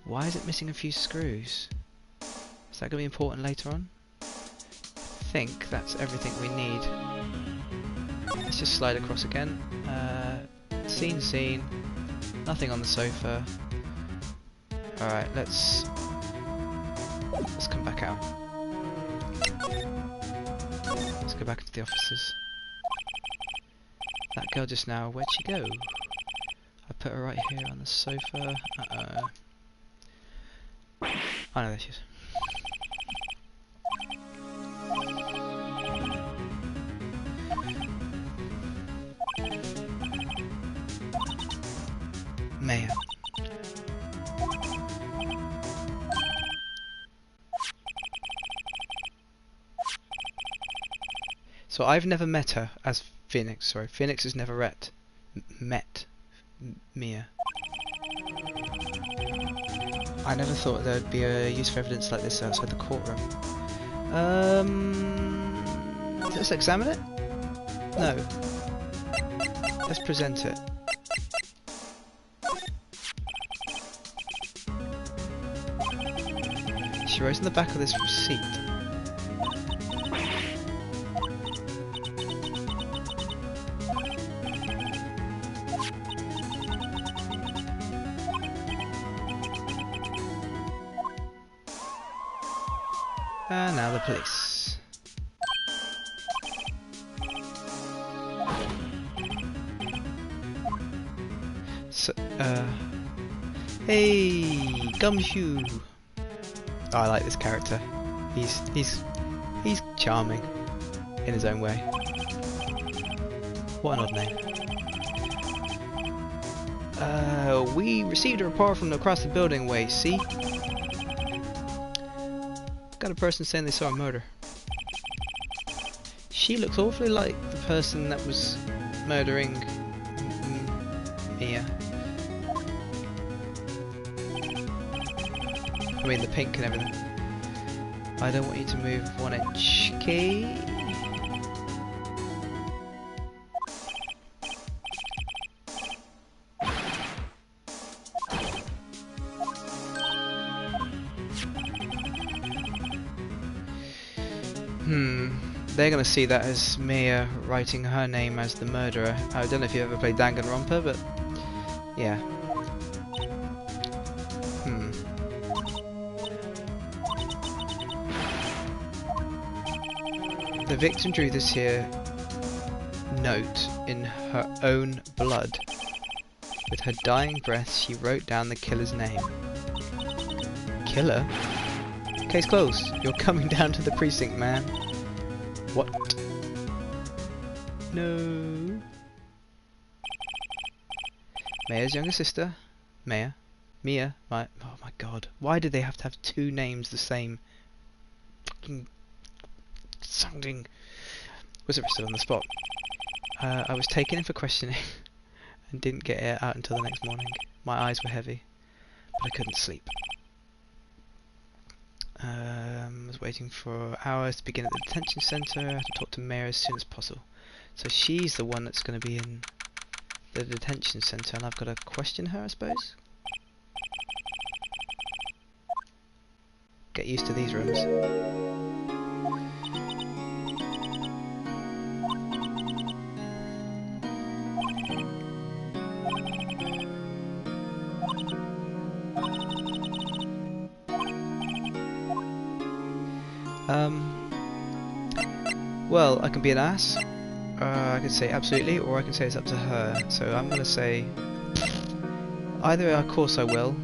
Why is it missing a few screws? Is that going to be important later on? I think that's everything we need. Let's just slide across again. Scene. Nothing on the sofa. Alright, let's come back out. Let's go back into the offices. That girl just now, where'd she go? I put her right here on the sofa. Oh no, there she is. Maya. So I've never met her as Phoenix. Sorry, Phoenix has never met Mia. I never thought there'd be a use for evidence like this outside the courtroom. Let's examine it? No. Let's present it. She wrote on the back of this receipt. And now the police. So, hey, Gumshoe. Oh, I like this character. He's charming in his own way. What an odd name. We received a report from across the building way. See? Got a person saying they saw a murder. She looks awfully like the person that was murdering Mia. I mean the pink and everything. I don't want you to move 1 inch, okay? They're going to see that as Mia writing her name as the murderer. I don't know if you ever played Danganronpa, but yeah. The victim drew this here note in her own blood. With her dying breath, she wrote down the killer's name. Killer? Case closed. You're coming down to the precinct, man. What? No. Maya's younger sister. Mia. Oh my god. Why did they have to have two names the same? Fucking sounding. Was arrested on the spot. I was taken in for questioning and didn't get out until the next morning. My eyes were heavy, but I couldn't sleep. Was waiting for hours to begin at the detention centre. I had to talk to Maya as soon as possible. So she's the one that's going to be in the detention centre, and I've got to question her, I suppose. Get used to these rooms. Well, I can be an ass. I can say absolutely, or I can say it's up to her. So I'm going to say either. Of course, I will.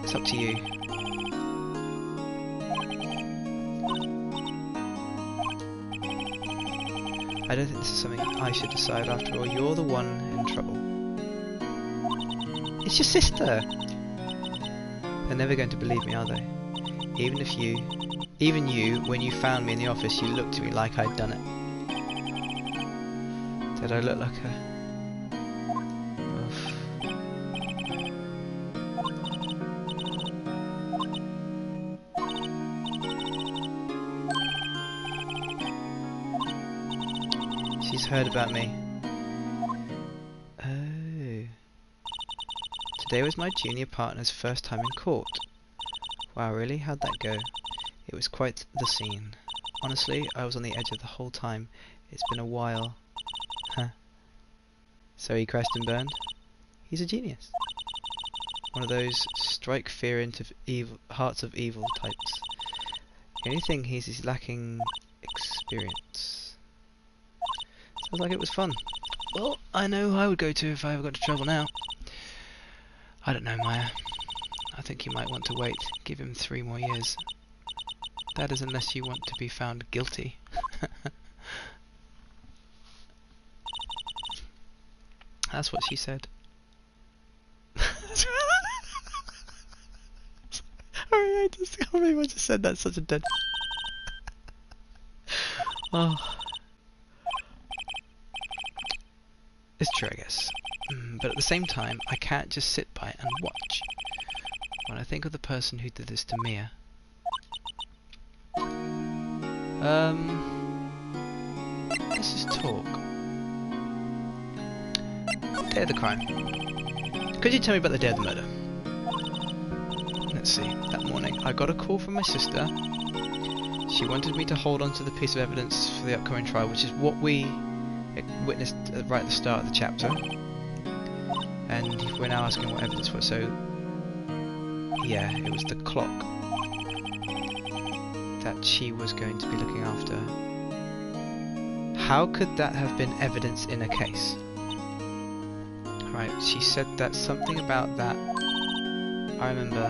It's up to you. I don't think this is something I should decide. After all, you're the one in trouble. It's your sister. They're never going to believe me, are they? Even you, when you found me in the office, you looked at me like I'd done it. Did I look like a... She's heard about me. Oh. Today was my junior partner's first time in court. Wow, really? How'd that go? It was quite the scene. Honestly, I was on the edge of the whole time. It's been a while. Huh. So he crashed and burned? He's a genius. One of those strike fear into evil, hearts of evil types. The only thing he's lacking experience. Sounds like it was fun. Well, I know who I would go to if I ever got into trouble now. I don't know, Maya. I think you might want to wait. Give him 3 more years. That is unless you want to be found guilty. That's what she said. I can't believe I just said that. Such a dead... Oh. It's true, I guess. But at the same time, I can't just sit by and watch. When I think of the person who did this to Mia... let's just talk. Day of the crime. Could you tell me about the day of the murder? Let's see. That morning, I got a call from my sister. She wanted me to hold on to the piece of evidence for the upcoming trial, which is what we witnessed right at the start of the chapter. And we're now asking what evidence for. So, yeah, it was the clock that she was going to be looking after. How could that have been evidence in a case? Right, she said that something about that. I remember.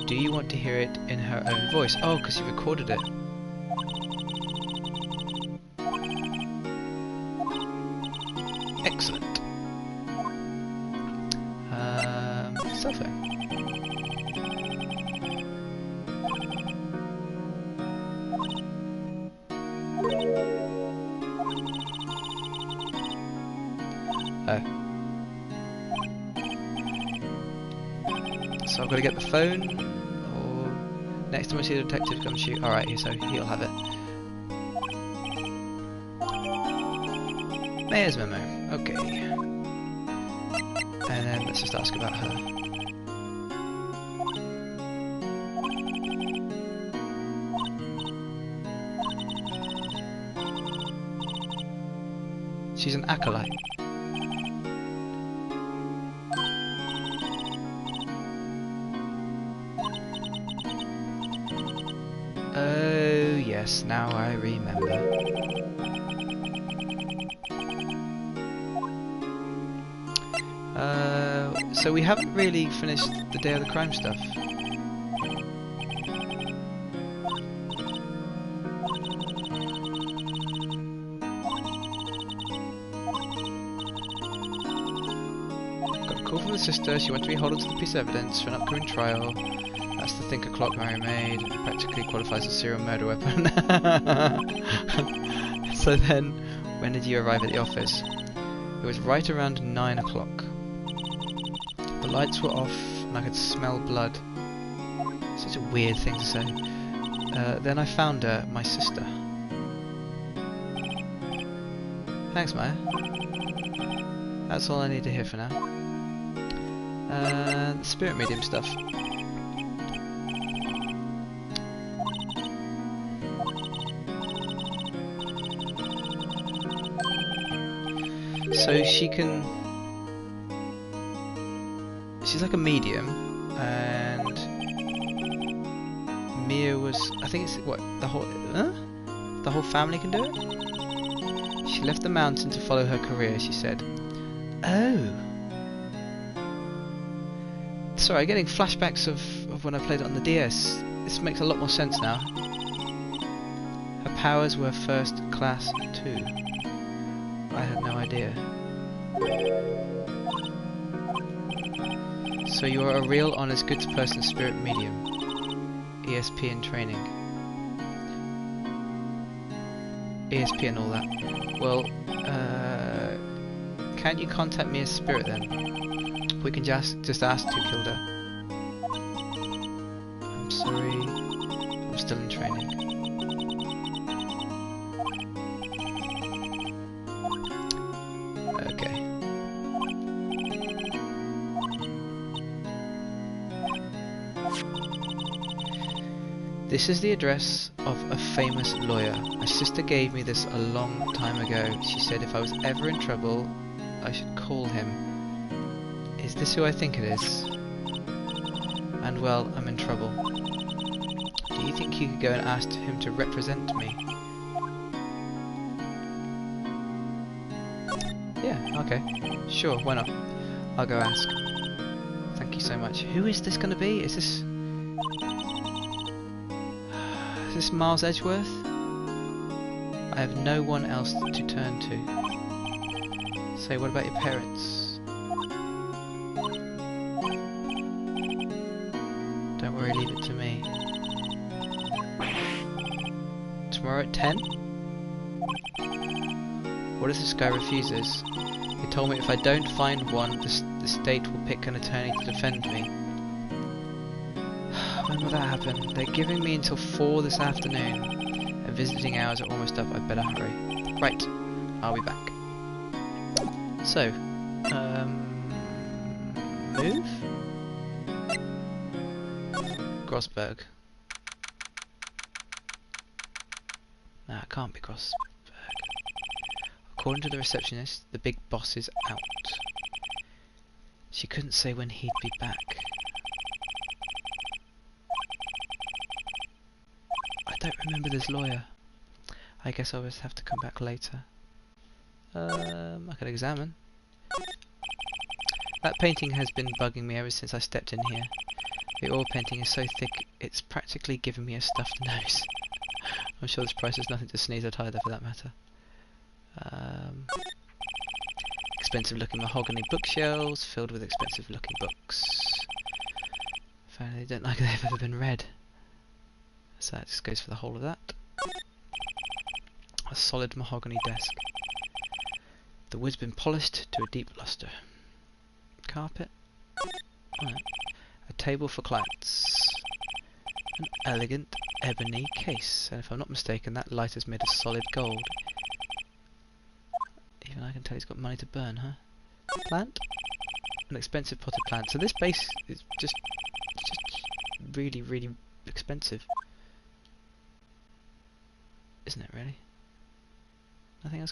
Do you want to hear it in her own voice? Oh, because you recorded it. Excellent. Cell phone. Oh. So I've got to get the phone, or next time I see the detective come shoot. Alright, so he'll have it. Mayor's memo. Okay. And then let's just ask about her. She's an acolyte. Oh yes, now I remember. So we haven't really finished the day of the crime stuff. Got a call from the sister. She wanted to be held onto the piece of evidence for an upcoming trial. That's the thinker clock Mary made. It practically qualifies as a serial murder weapon. So then, when did you arrive at the office? It was right around 9 o'clock. The lights were off and I could smell blood. Such a weird thing to say. Then I found her, my sister. Thanks, Maya. That's all I need to hear for now. Spirit medium stuff. So she can... She's like a medium, and Mia was, I think it's, what, the whole family can do it? She left the mountain to follow her career, she said. Oh. Sorry, I'm getting flashbacks of when I played it on the DS. This makes a lot more sense now. Her powers were first class too. I had no idea. So you are a real, honest, good person, spirit medium. ESP in training. ESP and all that. Well, can't you contact me as spirit then? We can just ask who killed her. I'm sorry. I'm still in training. Okay. This is the address of a famous lawyer. My sister gave me this a long time ago. She said if I was ever in trouble, I should call him. Is this who I think it is? And well, I'm in trouble. Do you think you could go and ask him to represent me? Yeah, okay. Sure, why not? I'll go ask. Thank you so much. Who is this going to be? Is this Miles Edgeworth? I have no one else to turn to. So what about your parents? Don't worry, leave it to me. Tomorrow at 10? What if this guy refuses? He told me if I don't find one, the state will pick an attorney to defend me. When will that happen? They're giving me until 4 this afternoon. And visiting hours are almost up, I better hurry. Right, I'll be back. So, move? Grossberg. Nah, it can't be Grossberg. According to the receptionist, the big boss is out. She couldn't say when he'd be back. I don't remember this lawyer. I guess I'll just have to come back later. I can examine. That painting has been bugging me ever since I stepped in here. The oil painting is so thick, it's practically giving me a stuffed nose. I'm sure this price is nothing to sneeze at either, for that matter. Expensive looking mahogany bookshelves filled with expensive looking books. Apparently they don't like they've ever been read. So that just goes for the whole of that. A solid mahogany desk. The wood's been polished to a deep luster. Carpet. Right. A table for clients. An elegant ebony case. And if I'm not mistaken, that light is made of solid gold. Even I can tell he's got money to burn, huh? Plant? An expensive potted plant. So this base is just really, really expensive. Isn't it really? Nothing else.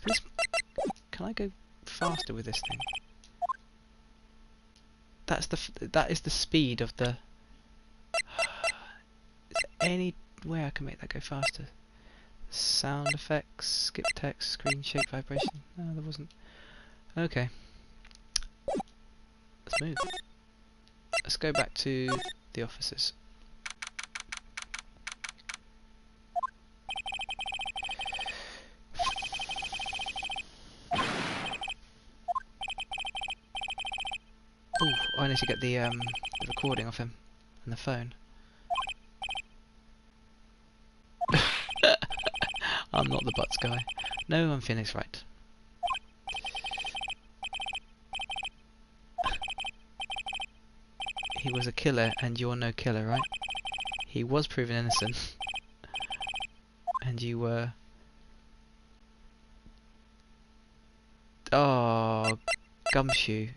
Can I go faster with this thing? That is the speed of the. Is there any way I can make that go faster? Sound effects, skip text, screen shake, vibration. No, there wasn't. Okay. Let's move. Let's go back to the offices. Oh, I need to get the recording of him and the phone. I'm not the butts guy. No, I'm Phoenix Wright. He was a killer, and you're no killer, right? He was proven innocent. And you were... Oh, Gumshoe.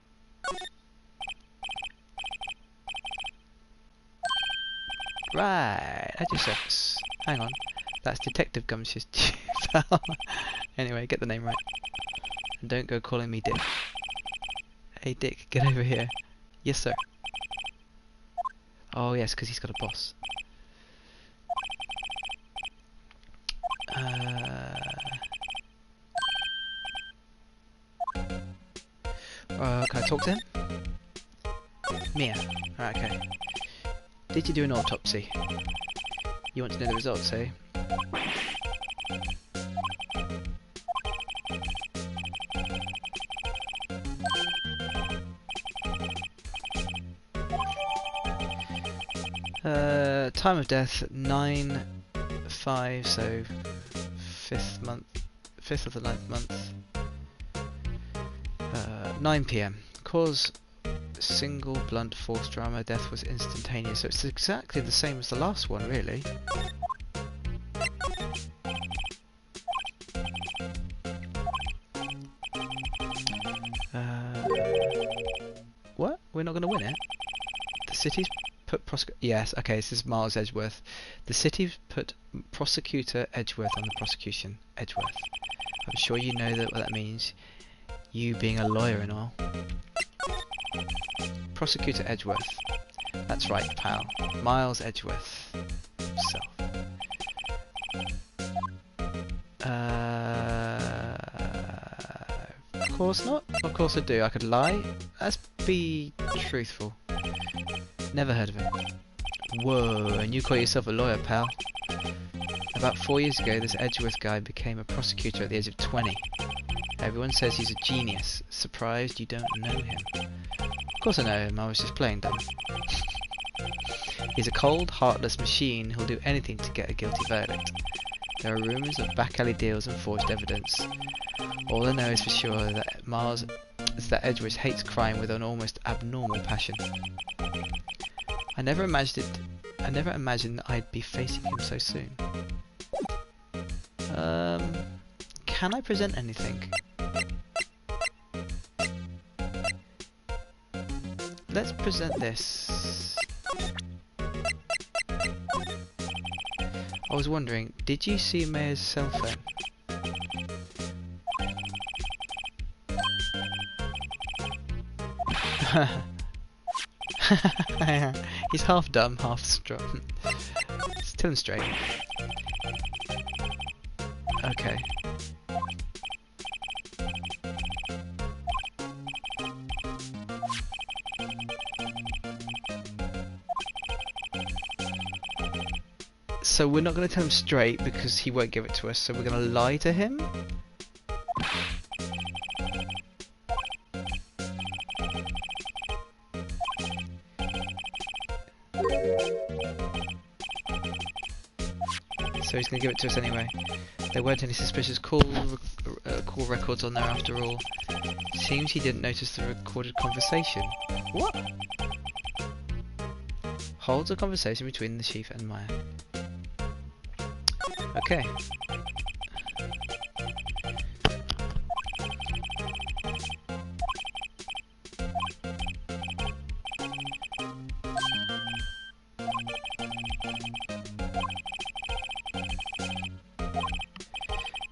Right, that just sucks. Hang on. That's Detective Gumshoe's pal. Anyway, get the name right. And don't go calling me Dick. Hey Dick, get over here. Yes sir. Oh yes, because he's got a boss. Can I talk to him? Mia. Right, okay. Did you do an autopsy? You want to know the results, eh? Time of death 9/5, so 5th of the 9th month. 9 PM. Cause single blunt force trauma. Death was instantaneous, so it's exactly the same as the last one, really. What? We're not going to win it? The city's put yes, okay, this is Miles Edgeworth. The city's put Prosecutor Edgeworth on the prosecution. Edgeworth. I'm sure you know what that means. You being a lawyer and all. Prosecutor Edgeworth. That's right, pal. Miles Edgeworth himself. Of course not. Of course I do. I could lie. Let's be truthful. Never heard of him. Whoa, and you call yourself a lawyer, pal. About 4 years ago, this Edgeworth guy became a prosecutor at the age of 20. Everyone says he's a genius. Surprised you don't know him. Of course I know him, I was just playing dumb. He's a cold, heartless machine who'll do anything to get a guilty verdict. There are rumours of back alley deals and forged evidence. All I know is for sure that Edgeworth hates crime with an almost abnormal passion. I never imagined I'd be facing him so soon. Can I present anything? Let's present this. I was wondering, did you see Mayor's cell phone? He's half dumb, half strong. Let's tell him straight. Okay. So we're not going to tell him straight because he won't give it to us, so we're going to lie to him? So he's going to give it to us anyway. There weren't any suspicious call records on there after all. Seems he didn't notice the recorded conversation. What? Holds a conversation between the chief and Maya. Okay.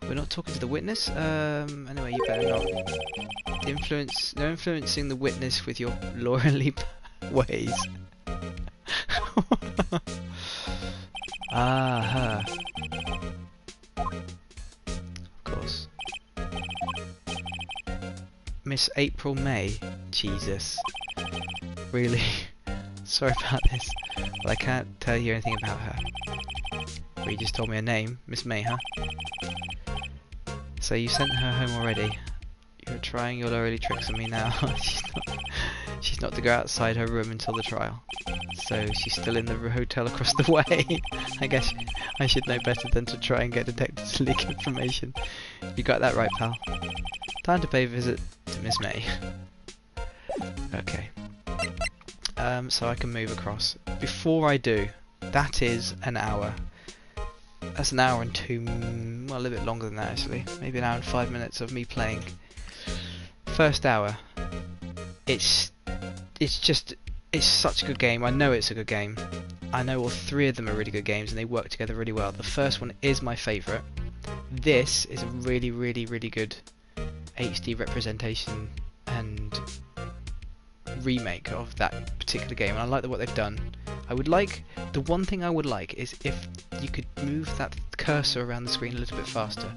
We're not talking to the witness. Anyway, you better not. No influencing the witness with your lawyerly ways. Ah, of course. Miss April May. Jesus. Really? Sorry about this, but I can't tell you anything about her. Well, you just told me her name. Miss May, huh? So you sent her home already. You're trying your lawyerly tricks on me now. She's not to go outside her room until the trial. So she's still in the hotel across the way. I guess I should know better than to try and get detectives to leak information. You got that right, pal. Time to pay a visit to Miss May. Okay. So I can move across. Before I do, that is an hour. That's an hour and well, a little bit longer than that actually. Maybe an hour and 5 minutes of me playing. First hour. It's such a good game. I know it's a good game. I know all three of them are really good games and they work together really well. The first one is my favourite. This is a really, really, really good HD representation and remake of that particular game. And I like what they've done. The one thing I would like is if you could move that cursor around the screen a little bit faster.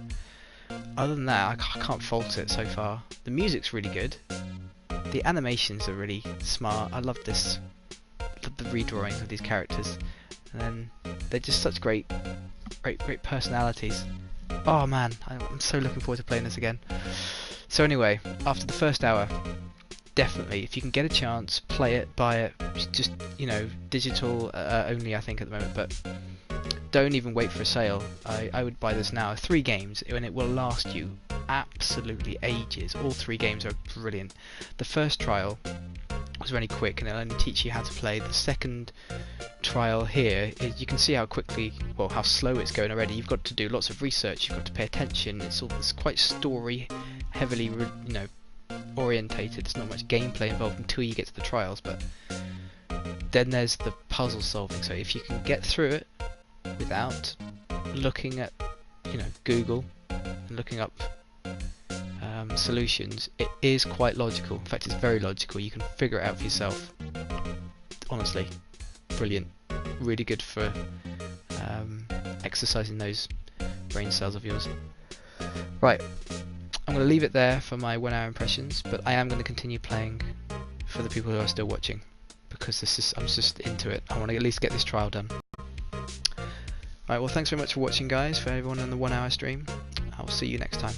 Other than that, I can't fault it so far. The music's really good. The animations are really smart. I love this, the redrawing of these characters, and then they're just such great personalities. Oh man, I'm so looking forward to playing this again. So anyway, after the first hour, definitely, if you can get a chance, play it, buy it. Just, you know, digital only, I think, at the moment, but don't even wait for a sale. I would buy this now. 3 games, and it will last you absolutely ages. All 3 games are brilliant. The first trial was really quick, and it'll only teach you how to play. The second trial here is, you can see how quickly, well, how slow it's going already. You've got to do lots of research. You've got to pay attention. It's quite story heavily, you know, orientated. There's not much gameplay involved until you get to the trials, but then there's the puzzle solving. So if you can get through it without looking at, you know, Google and looking up solutions, it is quite logical. In fact, it's very logical. You can figure it out for yourself. Honestly, brilliant. Really good for exercising those brain cells of yours. Right, I'm going to leave it there for my 1 hour impressions, but I am going to continue playing for the people who are still watching, because I'm just into it. I want to at least get this trial done. Right, well, thanks very much for watching, guys, for everyone on the 1 hour stream. I'll see you next time.